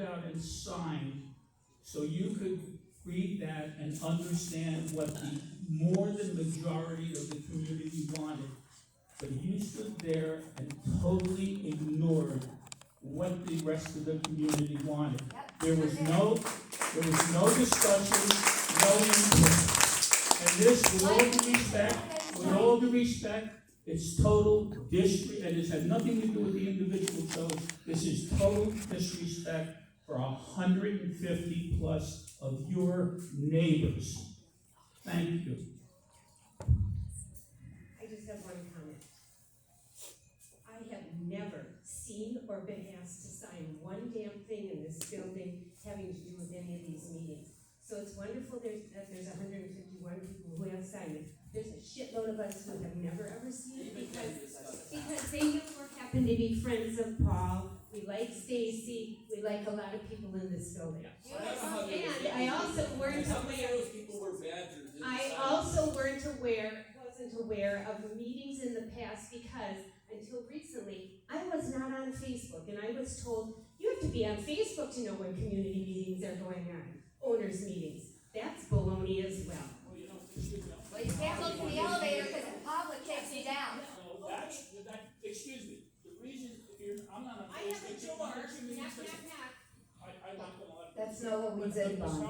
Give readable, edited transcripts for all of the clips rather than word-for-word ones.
out and signed so you could read that and understand what the more than majority of the community wanted. But you stood there and totally ignored what the rest of the community wanted. There was no discussion, no input. And this, with all due respect, it's total disrespect, and it's had nothing to do with the individual shows. This is total disrespect for 150 plus of your neighbors. Thank you. I just have one comment. I have never seen or been asked to sign one damn thing in this building having to do with any of these meetings. So it's wonderful that there's 151 people who have signed it. There's a shitload of us who have never ever seen it because they no more happen to be friends of Paul. We like Stacy. We like a lot of people in this building. And I also weren't wasn't aware of meetings in the past because until recently I was not on Facebook, and I was told you have to be on Facebook to know when community meetings are going on, owners meetings. That's baloney as well. Well, you can't look in the elevator because the public takes you down. No, excuse me. The reason I'm not on I have a Facebook. door. Knock, knock, knock. I'm not gonna let. That's not what we did, Bonnie.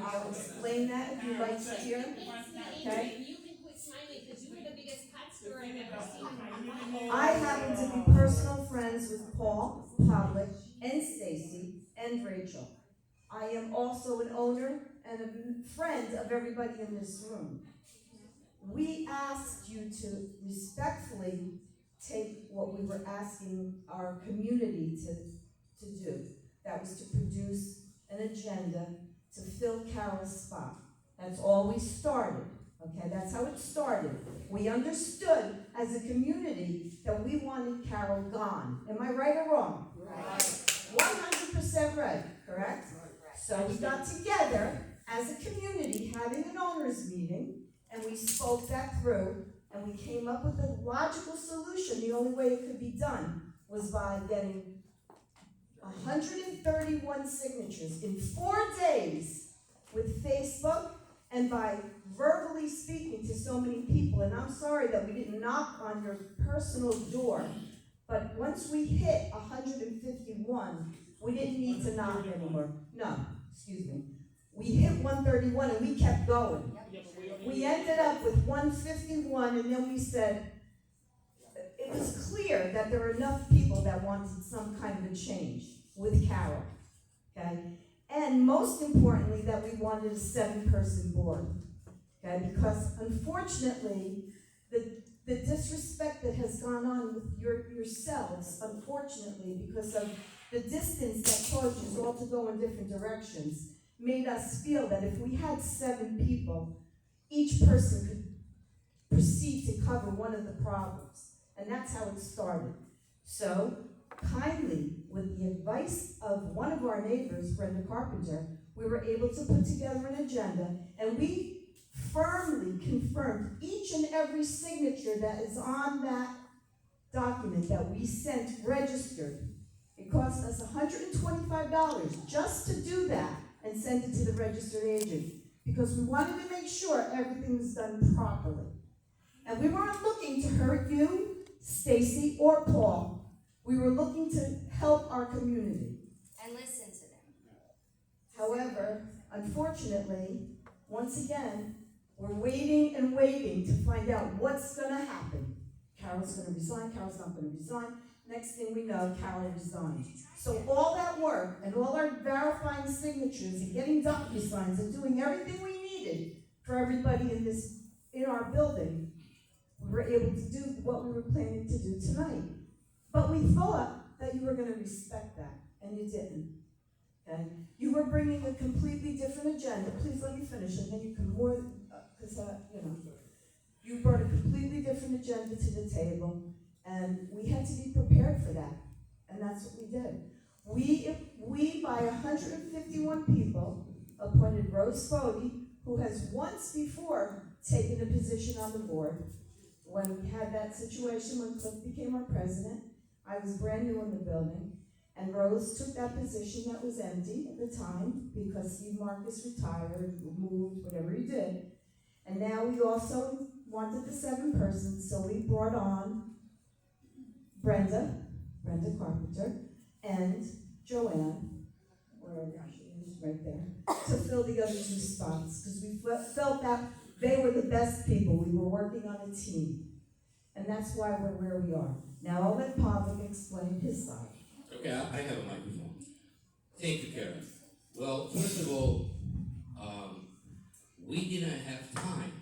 I'll explain that if you'd like to hear. Okay? You can quit smiling because you are the biggest pot stirrer I've ever seen. I happen to be personal friends with Paul, Pavlik, and Stacy, and Rachel. I am also an owner and a friend of everybody in this room. We asked you to respectfully take what we were asking our community to do. That was to produce an agenda to fill Carol's spot. That's all we started, okay? That's how it started. We understood as a community that we wanted Carol gone. Am I right or wrong? Right. 100% right, correct? So we got together as a community, having an owners meeting, and we spoke that through, and we came up with a logical solution. The only way it could be done was by getting 131 signatures in 4 days with Facebook and by verbally speaking to so many people. And I'm sorry that we didn't knock on your personal door, but once we hit 151, we didn't need to knock anymore. No, excuse me. We hit 131 and we kept going. We ended up with 151, and then we said, it was clear that there were enough people that wanted some kind of a change with Carol, okay? And most importantly, that we wanted a 7-person board, okay? Because unfortunately, the disrespect that has gone on with yourselves, unfortunately, because of the distance that caused you all to go in different directions, made us feel that if we had 7 people, each person could proceed to cover one of the problems. And that's how it started. So, kindly, with the advice of one of our neighbors, Brenda Carpenter, we were able to put together an agenda, and we firmly confirmed each and every signature that is on that document that we sent registered. It cost us $125 just to do that and send it to the registered agent, because we wanted to make sure everything was done properly. And we weren't looking to hurt you, Stacy, or Paul. We were looking to help our community. And listen to them. However, unfortunately, once again, we're waiting and waiting to find out what's going to happen. Carol's going to resign, Carol's not going to resign. Next thing we know, Carol resigned. So all that work and all our verifying signatures and getting DocuSigns and doing everything we needed for everybody in our building, we were able to do what we were planning to do tonight. But we thought that you were going to respect that, and you didn't. Okay? You were bringing a completely different agenda. Please let me finish, and then you can more, because you brought a completely different agenda to the table, and we had to be prepared for that, and that's what we did. We by 151 people, appointed Rose Fody, who has once before taken a position on the board. When we had that situation when Cliff became our president, I was brand new in the building, And Rose took that position that was empty at the time because Steve Marcus retired, moved, whatever he did. And now we also wanted the 7 persons, so we brought on Brenda Carpenter, and Joanne, wherever she is, right there, to fill the other 2 spots, because we felt that they were the best people. We were working on a team. And that's why we're where we are. Now I'll let Pavlik explain his side. Okay, I have a microphone. Thank you, Karen. Well, first of all, we didn't have time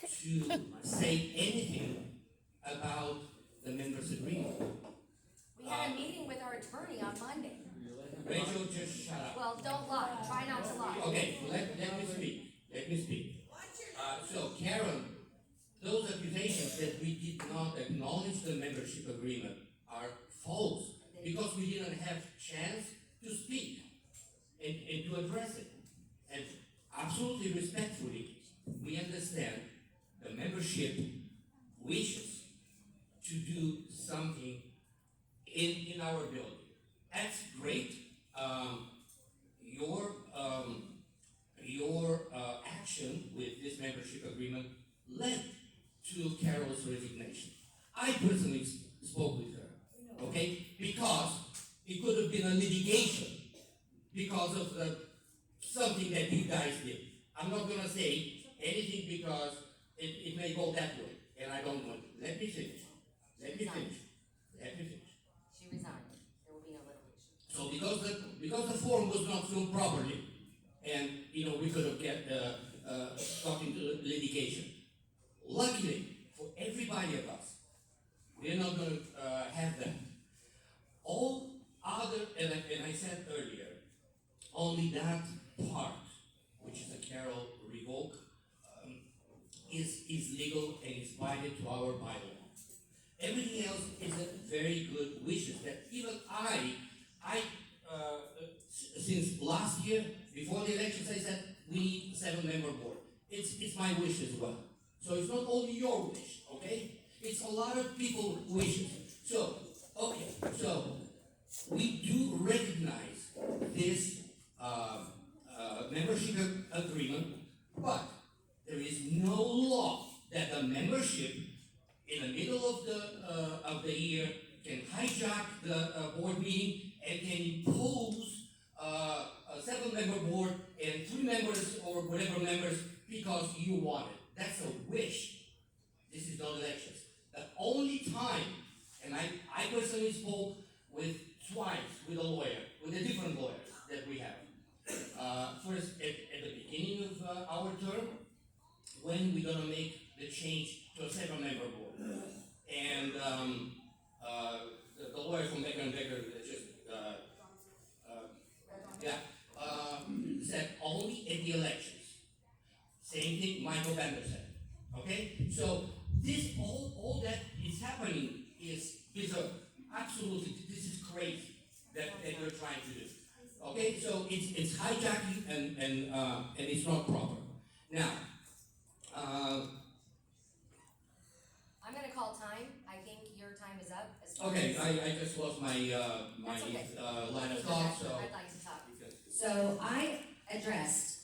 to say anything about the members' agreement. We had a meeting with our attorney on Monday. Rachel, just shut up. Well, don't lie, try not to lie. Okay, let me speak. So Karen, those accusations that we did not acknowledge the membership agreement are false because we didn't have chance to speak and to address it. And absolutely respectfully, we understand the membership wishes to do something in our building. That's great. Your action with this membership agreement led to Carol's resignation. I personally spoke with her, okay? Because it could have been a litigation because of something that you guys did. I'm not gonna say anything because it may go that way, and I don't want to. Let me finish. She resigned, there will be no litigation. So because the form was not filled properly, and we could have got into litigation. Luckily for everybody of us, we're not going to have that. All other, and I said earlier, only that part, which is a Carol revoke, is legal and is binded to our bylaw. Everything else is a very good wishes that even I since last year, before the elections, I said we need a 7-member board. It's my wish as well. So it's not only your wish, okay? It's a lot of people's wishes. So we do recognize this membership agreement, but there is no law that a membership in the middle of the year can hijack the board meeting and can impose a 7-member board and 3 members or whatever members because you want it. That's a wish. This is not elections. The only time, and I personally spoke with twice with a lawyer, with the different lawyers that we have. First, at the beginning of our term, when we're gonna make the change to a 7-member board. And the lawyer from Becker and Becker just said only at the elections. Same thing Michael Bender said. Okay? So this all that is happening is bizarre. Absolutely, this is crazy that you're trying to do. Okay, so it's hijacking and it's not proper. Now, I'm gonna call time, I think your time is up. As far okay, as- I just lost my That's okay. line of thought, so. I'd like to talk. So I addressed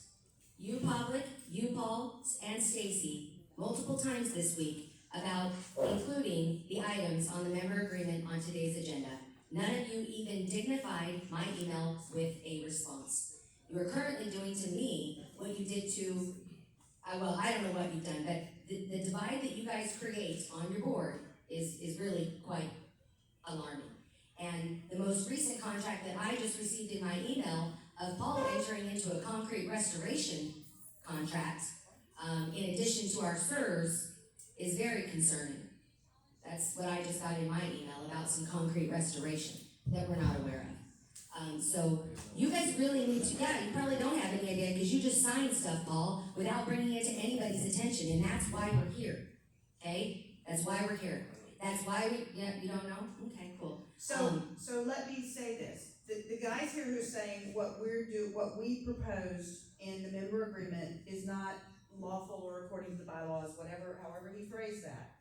you, Public, you, Paul, and Stacy multiple times this week about including the items on the member agreement on today's agenda. None of you even dignified my email with a response. You are currently doing to me what you did to, well, I don't know what you've done, but the divide that you guys create on your board is really quite alarming. And the most recent contract that I just received in my email of Paul entering into a concrete restoration contract, in addition to our SERS, is very concerning. That's what I just got in my email about some concrete restoration that we're not aware of. So you guys really need to, you probably don't have any idea because you just signed stuff, Paul, without bringing it to anybody's attention, and that's why we're here, okay? That's why we're here. That's why you don't know? Okay, cool. So let me say this, the guys here who are saying what we proposed in the member agreement is not lawful or according to the bylaws, however he phrased that.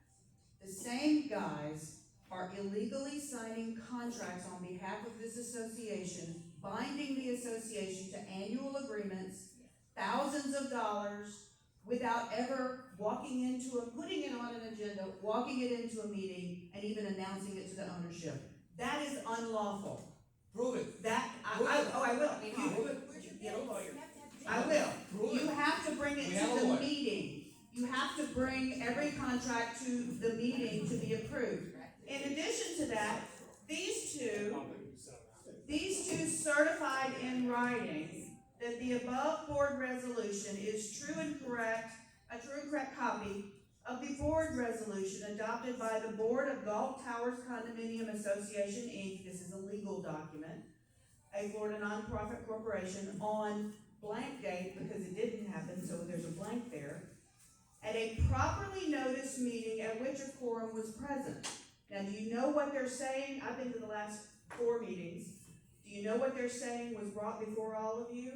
The same guys are illegally signing contracts on behalf of this association, binding the association to annual agreements, thousands of dollars, without ever putting it on an agenda, walking it into a meeting, and even announcing it to the ownership. That is unlawful. Prove it. I will. Prove it. Get a lawyer. I will. Prove You it. have to bring it We have a to the lawyer. meeting. You have to bring every contract to the meeting to be approved. In addition to that, these two certified in writing that the above board resolution is true and correct, a true and correct copy of the board resolution adopted by the Board of Galt Towers Condominium Association, Inc., this is a legal document, a Florida nonprofit corporation, on blank date, because it didn't happen, so there's a blank there, at a properly noticed meeting at which a quorum was present. Now, do you know what they're saying? I've been to the last 4 meetings. Do you know what they're saying was brought before all of you?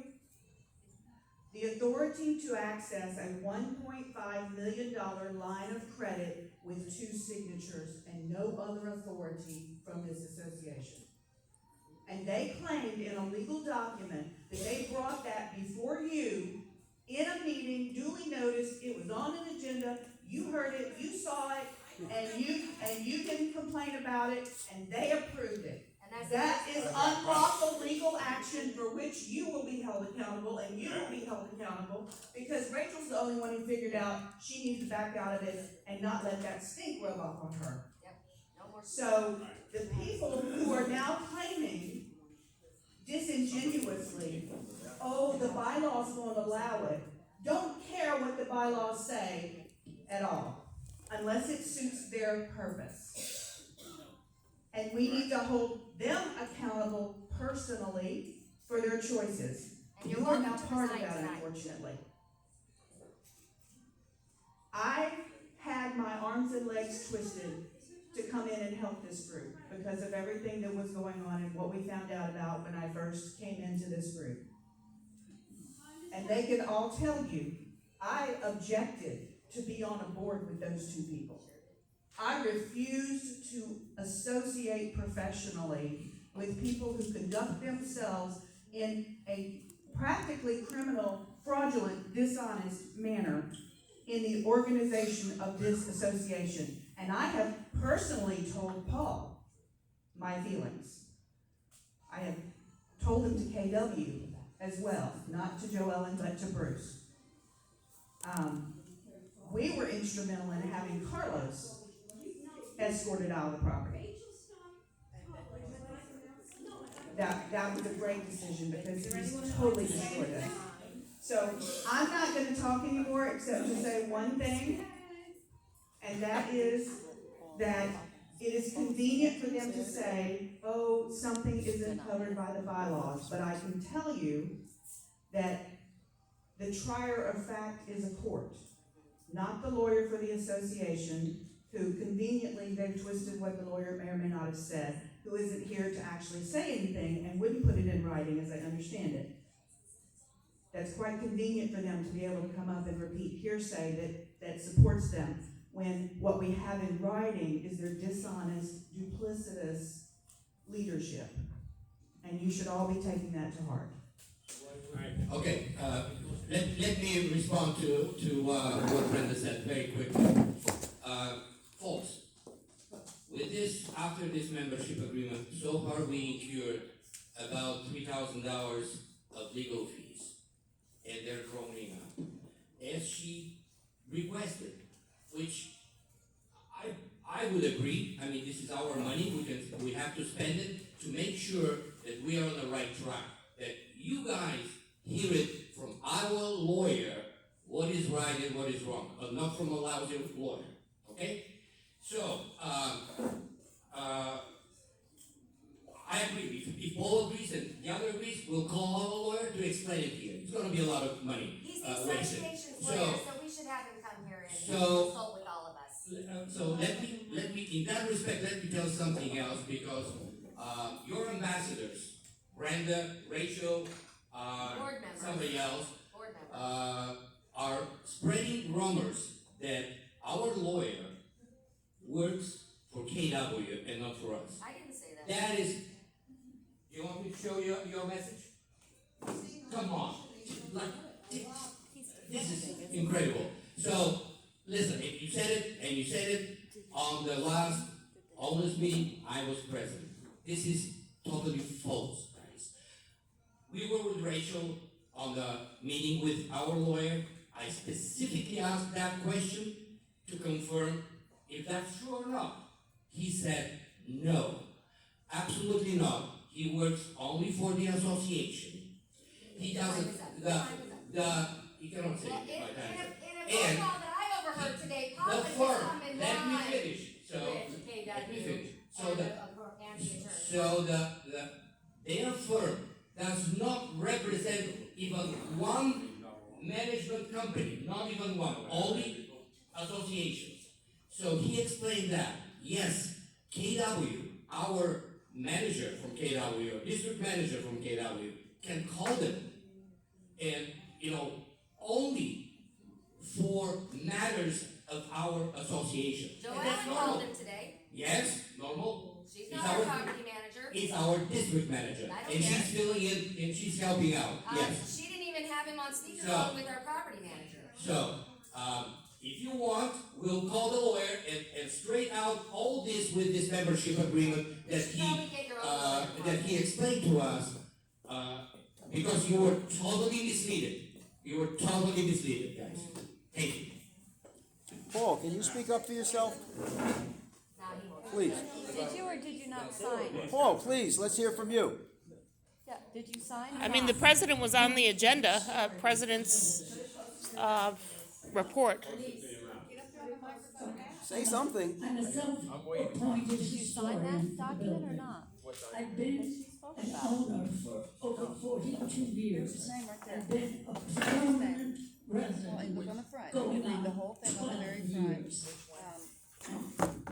The authority to access a $1.5 million line of credit with 2 signatures and no other authority from this association. And they claimed in a legal document that they brought that before you in a meeting, duly noticed, it was on an agenda, you heard it, you saw it, and you didn't complain about it, and they approved it. And That is unlawful legal action for which you will be held accountable, and you will be held accountable, because Rachel's the only one who figured out she needs to back out of it and not let that stink rub off on her. no more. So, the people who are now claiming disingenuously, oh, the bylaws won't allow it, don't care what the bylaws say at all, unless it suits their purpose. And we need to hold them accountable personally for their choices. And You you're are welcome now to part of resign that, tonight. unfortunately. I had my arms and legs twisted to come in and help this group because of everything that was going on and what we found out about when I first came into this group. And they can all tell you, I objected to be on a board with those 2 people. I refused to associate professionally with people who conduct themselves in a practically criminal, fraudulent, dishonest manner in the organization of this association. And I have personally told Paul my feelings. I have told him to KW as well, not to Joellen, but to Bruce. We were instrumental in having Carlos escorted out of the property. That was a great decision because he's totally destroyed us. So I'm not gonna talk anymore except to say one thing, and that is that it is convenient for them to say, oh, something isn't covered by the bylaws, but I can tell you that the trier of fact is a court, not the lawyer for the association, who conveniently they've twisted what the lawyer may or may not have said, who isn't here to actually say anything and wouldn't put it in writing as I understand it. That's quite convenient for them to be able to come up and repeat hearsay that supports them, when what we have in writing is their dishonest, duplicitous leadership. And you should all be taking that to heart. Okay, let me respond to what Brenda said very quickly. Folks, with this, after this membership agreement, so far we incurred about $3,000 of legal fees, and they're growing up. As she requested, which I would agree. I mean, this is our money. We have to spend it to make sure that we are on the right track. That you guys hear it from our lawyer what is right and what is wrong, but not from a lousy lawyer. Okay? So I agree. If Paul agrees and the other agrees, we'll call our lawyer to explain it here. It's going to be a lot of money. He's the wasted. association's So- lawyer, so we should have him come here and So- consult with all of us. So let me, in that respect, let me tell something else, because your ambassadors, Brenda, Rachel, Board members. somebody else, Board member. are spreading rumors that our lawyer works for KW and not for us. I didn't say that. That is, you want me to show you your message? Come on, like, this is incredible. So, listen, if you said it, and you said it on the last owners meeting, I was present. This is totally false, guys. We were with Rachel on the meeting with our lawyer. I specifically asked that question to confirm if that's true or not. He said, no, absolutely not. He works only for the association. He doesn't, you cannot say Well, it in like that. a phone And call that I overheard today, the Public has firm, come in let me line finish, so, with let me KW finish. So and the, the attorney. so their firm does not represent even one management company, not even one, only associations. So he explained that, yes, KW, our manager from KW, district manager from KW, can call them and, only for matters of our association. And that's Joanne normal. called him today. Yes, normal. She's It's not our our- property manager. It's our district manager, I don't and care. she's filling in, and she's helping out, yes. She didn't even have him on So- speakerphone with our property manager. So, if you want, we'll call the lawyer and straight out all this with this membership agreement You should probably get your own lawyer. that he explained to us, because you were totally misleaded. You were totally misleaded, guys. Thank you. Paul, can you speak up for yourself? Now he won't. Please. Did you or did you not sign? Paul, please, let's hear from you. Yeah, did you sign? or I mean, not? the president was on the agenda, president's report. Say something. I'm a self-appointed Did you sign that document or not? I've been She spoke an about it. owner for over 42 years. His name right there. I've been a permanent resident Look on the front. going Read the on whole thing on the 12 very front. years.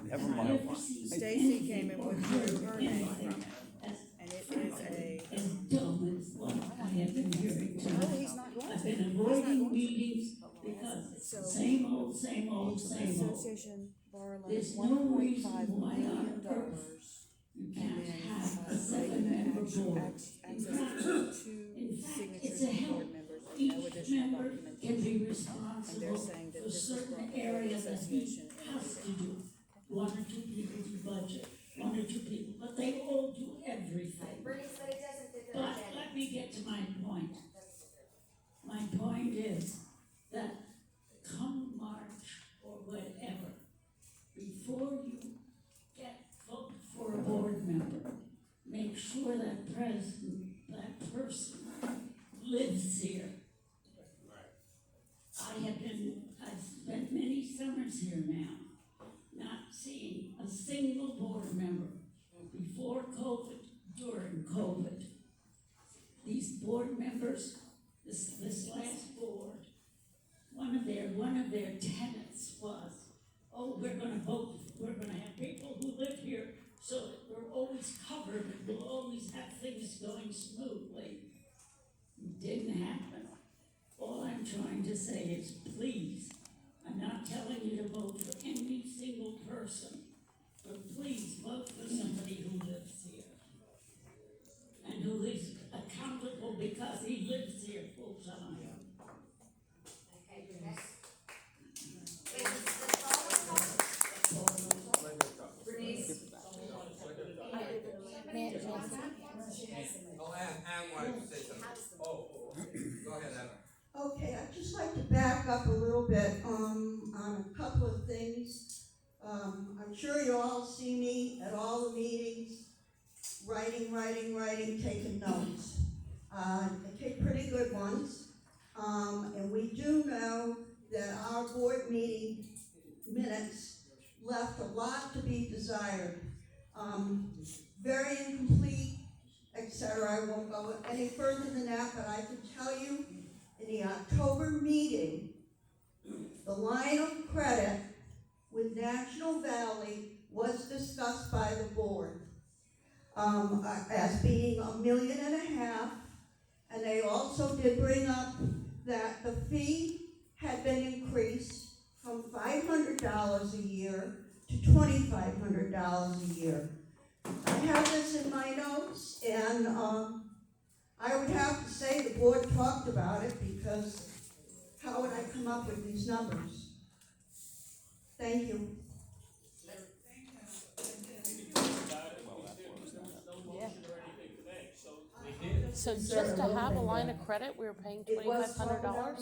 Never I've mind. never seen Stacy came in with anything her name anything from it. as And it is as dumb as what I have been hearing No, tonight. he's not going I've to. been avoiding meetings because it's the same old, same old, same old. Association borrowed There's like no $1.5 reason why on million. earth you And can't then, have a they seven-member access board. to In two fact, signatures it's a from help. board members with no Each additional member can documentation. be And they're responsible saying that for this is certain brought before the areas that he association in a has to meeting. do. One or two people to budget, one or two people, but they all do everything. Bernie said it doesn't fit their But agenda. let me get to my point. My point is that come March or whatever, before you vote for a board member, make sure that person lives here. I've spent many summers here now, not seeing a single board member before COVID, during COVID. These board members, this last board, one of their tenets was, oh, we're gonna have people who live here so that we're always covered and we'll always have things going smoothly. It didn't happen. All I'm trying to say is, please, I'm not telling you to vote for any single person, but please vote for somebody who lives here. And who is accountable because he lives here full time. Okay, next. Wait, let's call Bernice. Oh, Ann wanted to say something. Oh, go ahead, Ann. Okay, I'd just like to back up a little bit on a couple of things. I'm sure you all see me at all the meetings, writing, taking notes. I take pretty good ones. And we do know that our board meeting minutes left a lot to be desired. Very incomplete, etc. I won't go any further than that, but I can tell you, in the October meeting, the line of credit with National Valley was discussed by the board as being $1.5 million, and they also did bring up that the fee had been increased from $500 a year to $2,500 a year. I have this in my notes, and I would have to say the board talked about it, because how would I come up with these numbers? Thank you. So just to have a line of credit, we were paying It was $2,500? talked about,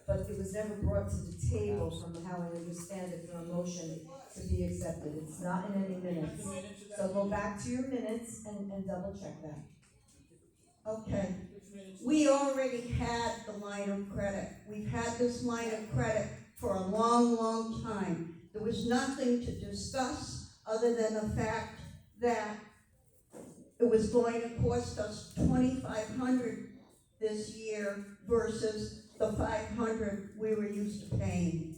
but it was never brought to the table from how I understand it, from a motion to be accepted. It's not in any minutes. So go back to your minutes and double check that. Okay. We already had the line of credit. We've had this line of credit for a long, long time. There was nothing to discuss other than the fact that it was going to cost us $2,500 this year versus the $500 we were used to paying.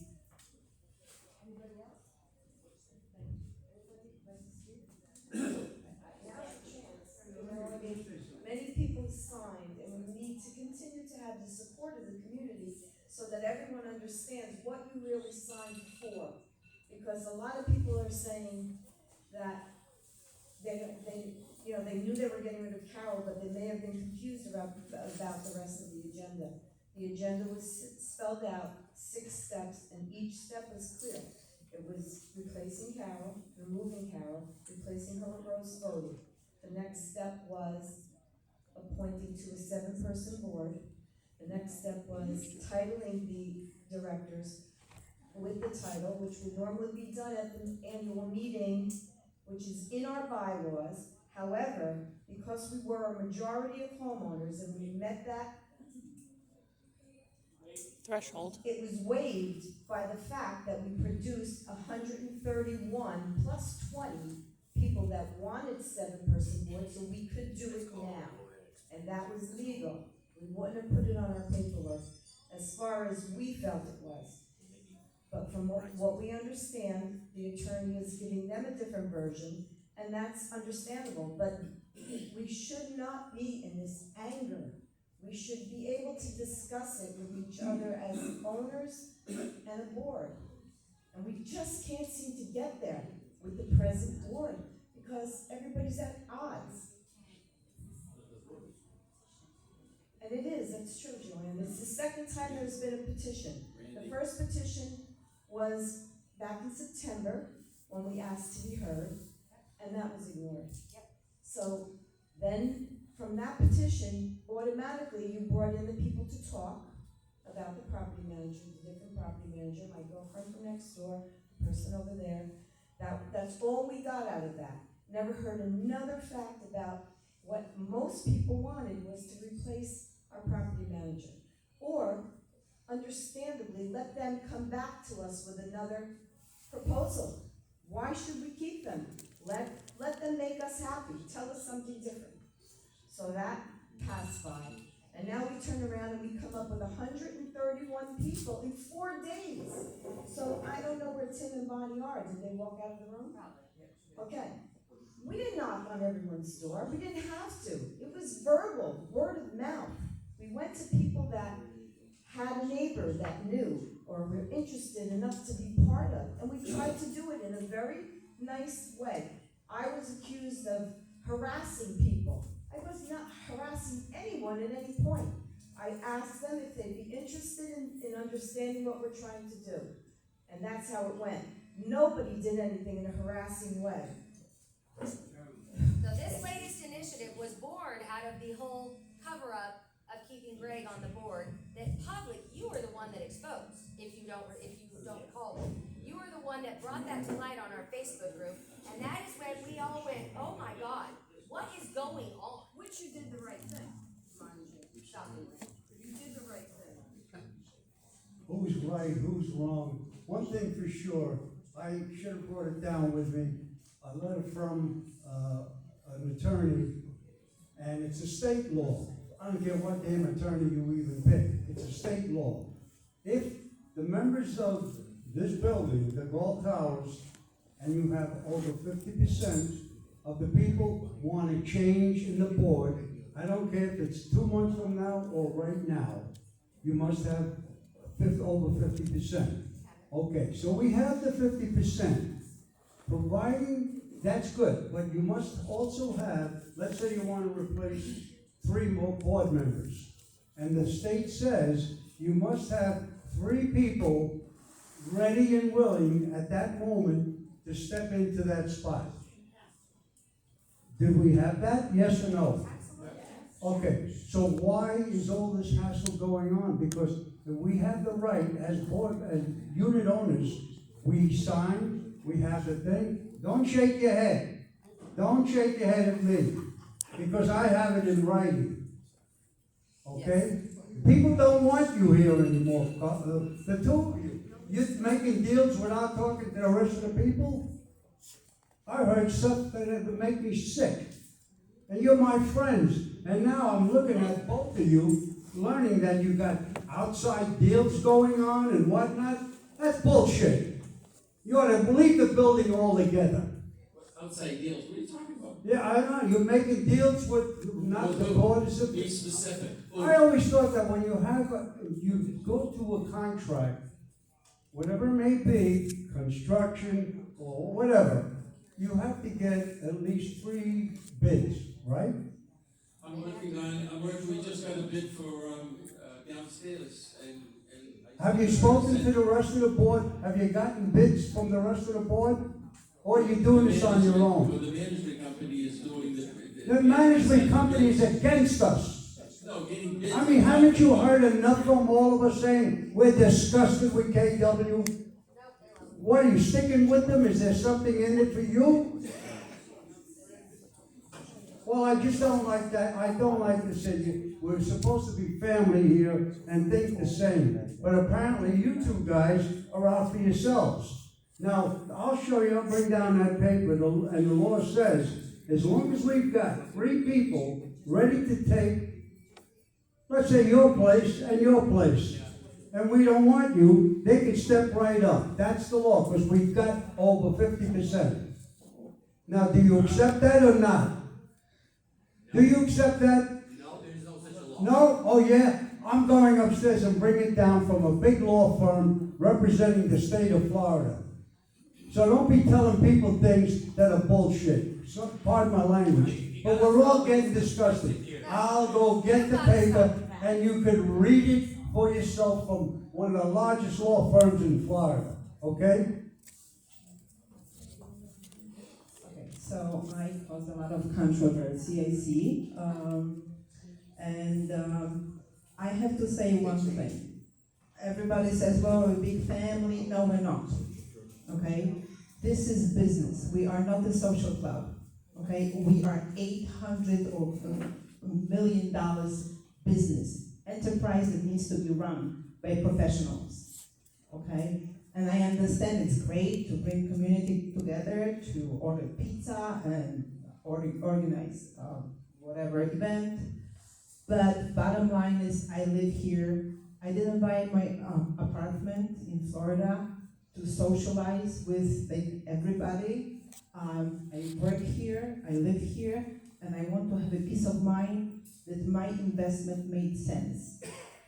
Many people signed, and we need to continue to have the support of the community so that everyone understands what you really signed for. Because a lot of people are saying that they knew they were getting rid of Carol, but they may have been confused about the rest of the agenda. The agenda was spelled out, 6 steps, and each step was clear. It was replacing Carol, removing Carol, replacing her with Rose Fody. The next step was appointing to a 7-person board. The next step was titling the directors with the title, which would normally be done at the annual meeting, which is in our bylaws. However, because we were a majority of homeowners and we met that Threshold. it was waived by the fact that we produced 131 plus 20 people that wanted 7-person boards, so we could do it now. And that was legal. We wouldn't have put it on our paperwork as far as we felt it was. But from what we understand, the attorney is giving them a different version, and that's understandable. But we should not be in this anger. We should be able to discuss it with each other as owners and a board. And we just can't seem to get there with the present board because everybody's at odds. And it is, that's true, Joanne. It's the second time there's been a petition. The first petition was back in September when we asked to be heard, and that was ignored. So then from that petition, automatically you brought in the people to talk about the property manager, the different property manager, my girlfriend from next door, the person over there. That's all we got out of that. Never heard another fact about what most people wanted was to replace our property manager. Or, understandably, let them come back to us with another proposal. Why should we keep them? Let them make us happy. Tell us something different. So that passed by. And now we turn around and we come up with 131 people in 4 days. So I don't know where Tim and Bonnie are. Did they walk out of the room? Okay. We didn't knock on everyone's door. We didn't have to. It was verbal, word of mouth. We went to people that had a neighbor that knew or were interested enough to be part of. And we tried to do it in a very nice way. I was accused of harassing people. I was not harassing anyone at any point. I asked them if they'd be interested in understanding what we're trying to do. And that's how it went. Nobody did anything in a harassing way. So this latest initiative was born out of the whole cover-up of keeping Greg on the board that public, you were the one that exposed, if you don't recall it. You were the one that brought that to light on our Facebook group, and that is when we all went, oh my God, what is going on? Which you did the right thing, mind you. Shockingly. You did the right thing. Who's right, who's wrong? One thing for sure, I should have brought it down with me, a letter from an attorney, and it's a state law. I don't care what damn attorney you even pick, it's a state law. If the members of this building, the Galt Towers, and you have over 50% of the people want to change in the board, I don't care if it's 2 months from now or right now, you must have over 50%. Okay, so we have the 50%. providing, that's good, but you must also have, let's say you want to replace 3 more board members. And the state says you must have 3 people ready and willing at that moment to step into that spot. Did we have that? Yes or no? Okay, so why is all this hassle going on? Because we have the right as unit owners, we sign, we have the thing. Don't shake your head. Don't shake your head at me, because I have it in writing. Okay? People don't want you here anymore, the 2 of you. You're making deals without talking to the rest of the people? I heard stuff that would make me sick. And you're my friends. And now I'm looking at both of you, learning that you got outside deals going on and whatnot. That's bullshit. You ought to leave the building altogether. Outside deals, what are you talking about? Yeah, I know. You're making deals with not the borders of. Be specific. I always thought that when you go to a contract, whatever it may be, construction or whatever, you have to get at least 3 bids, right? We just got a bid for, downstairs and. Have you spoken to the rest of the board? Have you gotten bids from the rest of the board? Or are you doing this on your Well, own? the management company is doing The management company is against us. No, getting bids. I mean, haven't you heard enough from all of us saying we're disgusted with KW? What, are you sticking with them? Is there something in it for you? Well, I just don't like that. I don't like to say we're supposed to be family here and think the same. But apparently you 2 guys are out for yourselves. Now, I'll show you, I'll bring down that paper, and the law says, as long as we've got 3 people ready to take, let's say your place and your place, and we don't want you, they can step right up. That's the law, because we've got over 50%. Now, do you accept that or not? Do you accept that? No, there is no such a law. No? Oh, yeah? I'm going upstairs and bring it down from a big law firm representing the state of Florida. So don't be telling people things that are bullshit. So, pardon my language. But we're all getting disgusted. I'll go get the paper and you could read it for yourself from one of the largest law firms in Florida. Okay? So I caused a lot of controversy, I see. I have to say one thing. Everybody says, well, we're a big family. No, we're not. Okay? This is business. We are not a social club. Okay? We are $800 or $1 million business. Enterprise that needs to be run by professionals. Okay? And I understand it's great to bring community together to order pizza and organize whatever event. But bottom line is, I live here. I didn't buy my apartment in Florida to socialize with everybody. I work here, I live here, and I want to have a peace of mind that my investment made sense.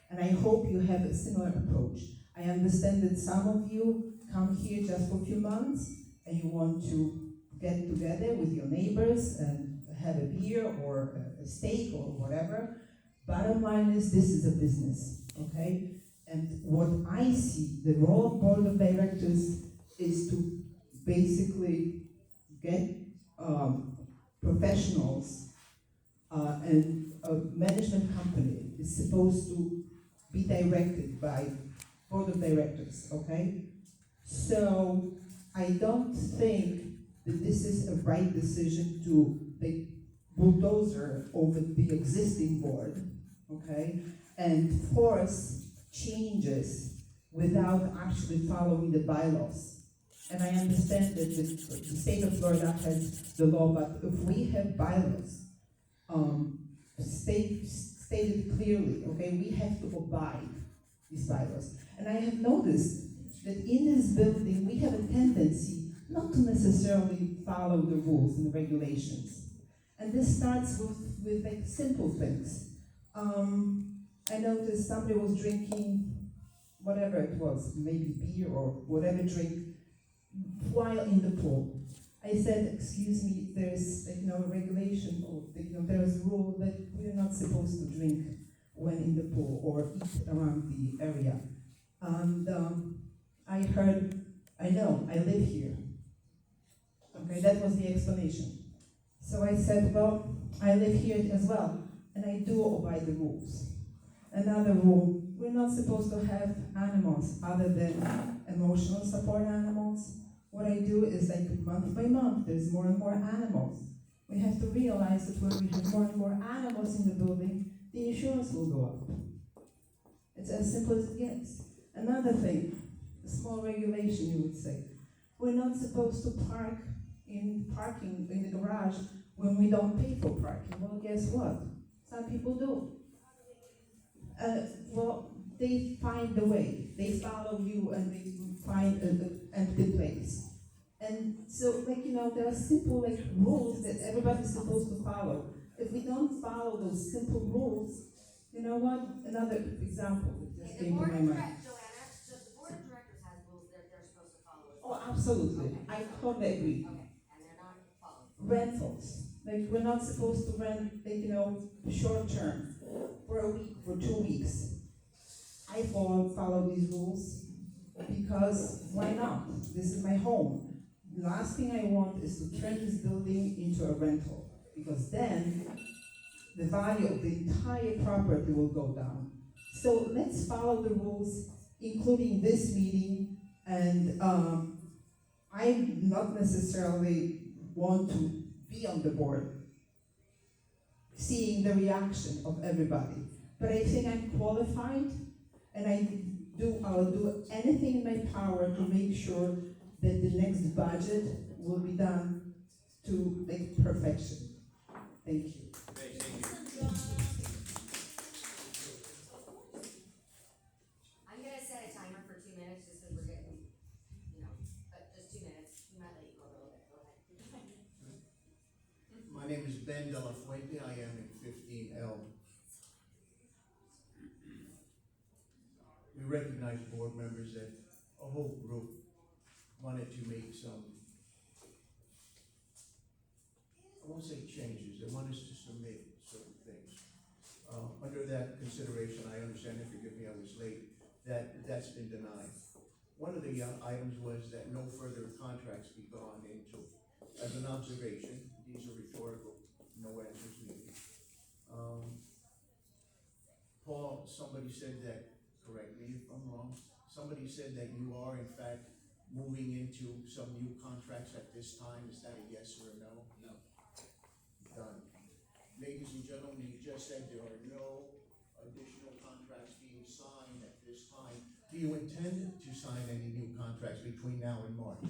And I hope you have a similar approach. I understand that some of you come here just for a few months and you want to get together with your neighbors and have a beer or a steak or whatever. Bottom line is, this is a business, okay? And what I see, the role of board of directors is to basically get professionals and a management company is supposed to be directed by board of directors, okay? So I don't think that this is a right decision to make bulldozer over the existing board, okay? And force changes without actually following the bylaws. And I understand that the state of Florida has the law, but if we have bylaws, stated clearly, okay, we have to abide these bylaws. And I have noticed that in this building, we have a tendency not to necessarily follow the rules and the regulations. And this starts with like simple things. I noticed somebody was drinking whatever it was, maybe beer or whatever drink, while in the pool. I said, excuse me, there's like, a regulation, or there's a rule that we're not supposed to drink when in the pool or eat around the area. And I heard, I know, I live here. Okay, that was the explanation. So I said, well, I live here as well, and I do obey the rules. Another rule, we're not supposed to have animals other than emotional support animals. What I do is like month by month, there's more and more animals. We have to realize that when we have more and more animals in the building, the insurance will go up. It's as simple as it gets. Another thing, a small regulation you would say. We're not supposed to park in parking in the garage when we don't pay for parking. Well, guess what? Some people do. Well, they find the way. They follow you and they find an empty place. And so, there are simple rules that everybody's supposed to follow. If we don't follow those simple rules, you know what? Another example that just came to my mind. Joanna, so the board of directors has rules that they're supposed to follow. Oh, absolutely. Okay. I totally agree. Okay, and they're not followed. Rentals. We're not supposed to rent, short term, for a week, for 2 weeks. I follow these rules because why not? This is my home. The last thing I want is to turn this building into a rental, because then the value of the entire property will go down. So let's follow the rules, including this meeting, and I not necessarily want to be on the board, seeing the reaction of everybody. But I think I'm qualified, and I'll do anything in my power to make sure that the next budget will be done to perfection. Thank you. I'm gonna set a timer for 2 minutes, just because we're getting, but just 2 minutes. We might let you go a little bit. Go ahead. My name is Ben De La Fuente. I am in 15L. We recognize board members that a whole group wanted to make some, I won't say changes, they want us to submit certain things. Under that consideration, I understand, and forgive me, I was late, that's been denied. One of the items was that no further contracts be gone into. As an observation, these are rhetorical, no answers needed. Paul, somebody said that, correct me if I'm wrong, somebody said that you are in fact moving into some new contracts at this time. Is that a yes or a no? No. Done. Ladies and gentlemen, you just said there are no additional contracts being signed at this time. Do you intend to sign any new contracts between now and March?